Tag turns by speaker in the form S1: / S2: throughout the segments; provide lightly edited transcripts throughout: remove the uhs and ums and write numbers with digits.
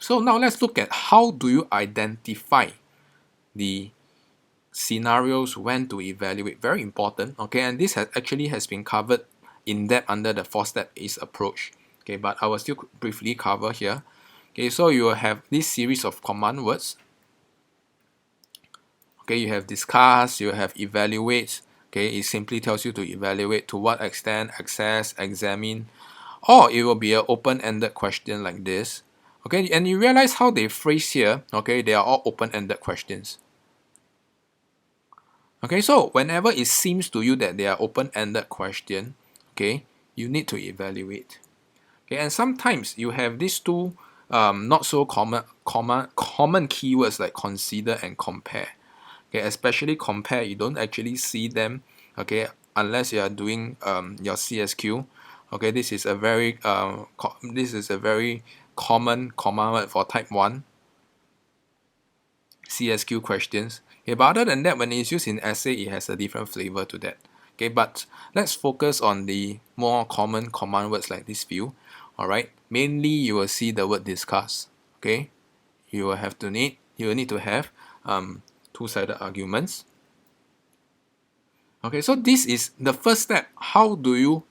S1: So now let's look at how do you identify the scenarios when to evaluate. Very important, okay, and this actually has been covered in depth under the 4-step ACE approach, okay, but I will still briefly cover here. Okay, so you will have this series of command words. Okay, you have discuss, you have evaluate. Okay, it simply tells you to evaluate to what extent, assess, examine, or it will be an open-ended question like this. Okay, and you realize how they phrase here. Okay, they are all open-ended questions. Okay, so whenever it seems to you that they are open-ended question, okay, you need to evaluate. Okay, and sometimes you have these two not so common keywords like consider and compare. Okay, especially compare, you don't actually see them, okay, unless you are doing your CSQ. Okay, this is a very common command word for type 1 CSQ questions. Okay, but other than that, when it's used in essay, it has a different flavor to that. Okay, but let's focus on the more common command words like this few. Alright, mainly you will see the word discuss. Okay, you will need to have two-sided arguments. Okay, so this is the first step. How do you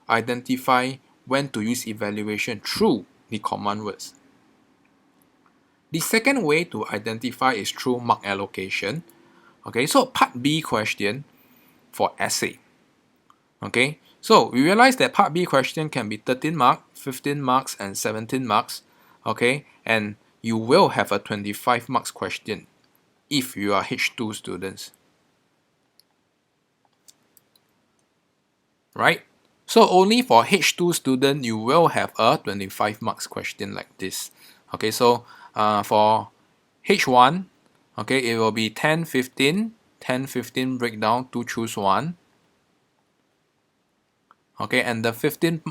S1: identify when to use evaluation? Through the command words. The second way to identify is through mark allocation. Okay, so part B question for essay. Okay, so we realize that part B question can be 13 marks, 15 marks, and 17 marks. Okay, and you will have a 25 marks question if you are H2 students. Right? So only for H2 student, you will have a 25 marks question like this. Okay, so for H1, okay, it will be 10, 15, 10, 15 breakdown to choose one. Okay, and the 15,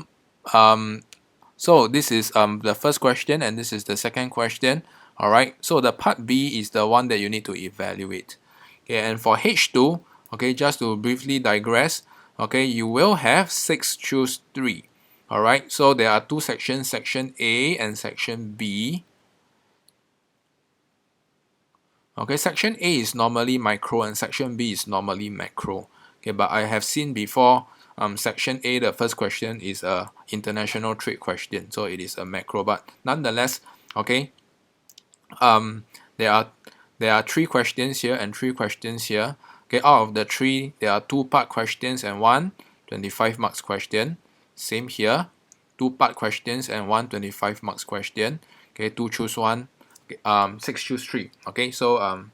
S1: so this is the first question and this is the second question. Alright, so the part B is the one that you need to evaluate. Okay, and for H2, okay, just to briefly digress, okay, you will have 6 choose 3. Alright, so there are two sections, section A and section B. Okay, section A is normally micro and section B is normally macro. Okay, but I have seen before section A, the first question is a international trade question, so it is a macro. But nonetheless, okay, there are 3 questions here and 3 questions here. Okay, out of the 3, there are 2-part questions and 1 25 marks question. Same here, 2-part questions and 1 25 marks question. Okay, 2 choose 1. 6 choose 3. Okay, so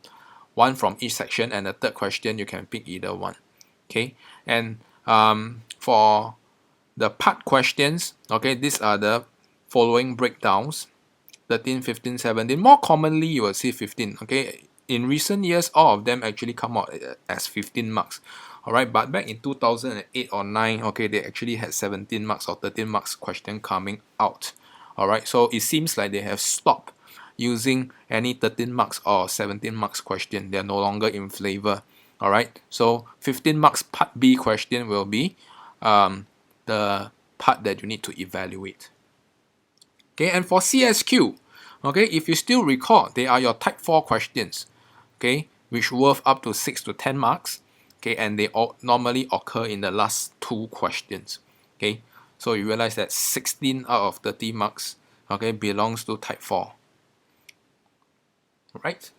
S1: 1 from each section, and the third question you can pick either one. Okay, and for the part questions, okay, these are the following breakdowns: 13, 15, 17. More commonly, you will see 15. Okay, in recent years, all of them actually come out as 15 marks. Alright, but back in 2008 or 9, okay, they actually had 17 marks or 13 marks question coming out. Alright, so it seems like they have stopped using any 13 marks or 17 marks question. They are no longer in flavor. Alright, so 15 marks part B question will be the part that you need to evaluate. Okay, and for CSQ, okay, if you still recall, they are your type 4 questions, okay, which worth up to 6 to 10 marks, okay, and they all normally occur in the last 2 questions. Okay, so you realize that 16 out of 30 marks, okay, belongs to type 4. Right?